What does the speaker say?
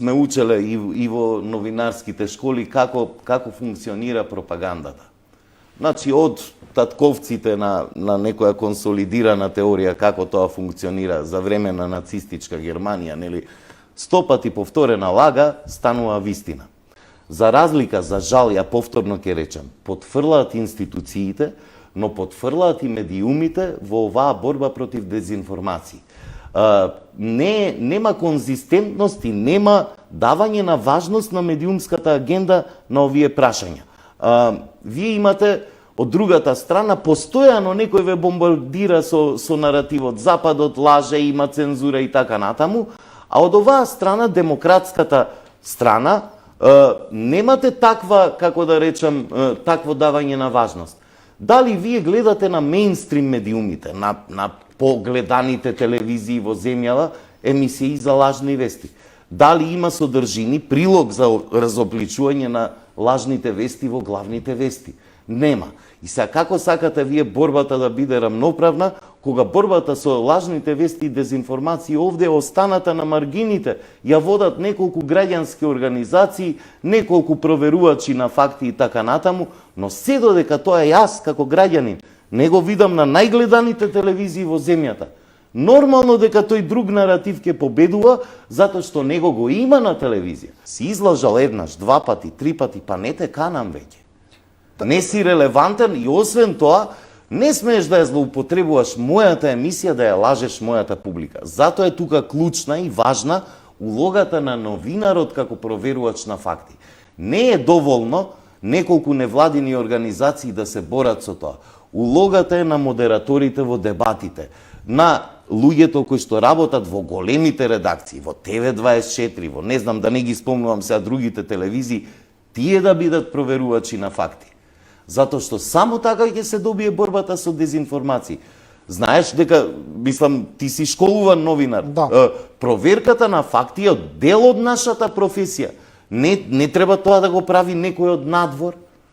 сме учеле и во новинарските школи како функционира пропагандата. Значи, од татковците на некоја консолидирана теорија како тоа функционира за време на нацистичка Германија, нели, 100 пати повторена лага станува вистина. За разлика, за жал, ја повторно ќе речем, потфрлаат институциите, но потфрлаат и медиумите во оваа борба против дезинформации. Нема конзистентност и нема давање на важност на медиумската агенда на овие прашања. Вие имате од другата страна постојано некој ве бомбардира со наративот Западот лаже, има цензура и така натаму, а од оваа страна, демократската страна, немате таква, како да речам, такво давање на важност. Дали вие гледате на мејнстрим медиумите, на погледаните телевизии во земјава, емисии за лажни вести? Дали има содржини, прилог за разобличување на лажните вести во главните вести? Нема. И сега како сакате вие борбата да биде рамноправна, кога борбата со лажните вести и дезинформации овде останата на маргините, ја водат неколку граѓански организации, неколку проверувачи на факти и така натаму, но се додека тоа јас како граѓанин не го видам на најгледаните телевизии во земјата, нормално дека тој друг наратив ќе победува, затоа што него го има на телевизија. Си излажал еднаш, два пати, три пати, па не те канам веќе. Не си релевантен и освен тоа, не смееш да ја злоупотребуваш мојата емисија, да ја лажеш мојата публика. Затоа е тука клучна и важна улогата на новинарот како проверувач на факти. Не е доволно неколку невладини организации да се борат со тоа. Улогата е на модераторите во дебатите, на луѓето кои што работат во големите редакции, во ТВ24, во не знам да не ги спомнувам сега другите телевизии, тие да бидат проверувачи на факти. Затоа што само така ќе се добие борбата со дезинформации. Знаеш дека, мислам, ти си школуван новинар. Да. Проверката на факти е дел од нашата професија. Не треба тоа да го прави некој од надвор.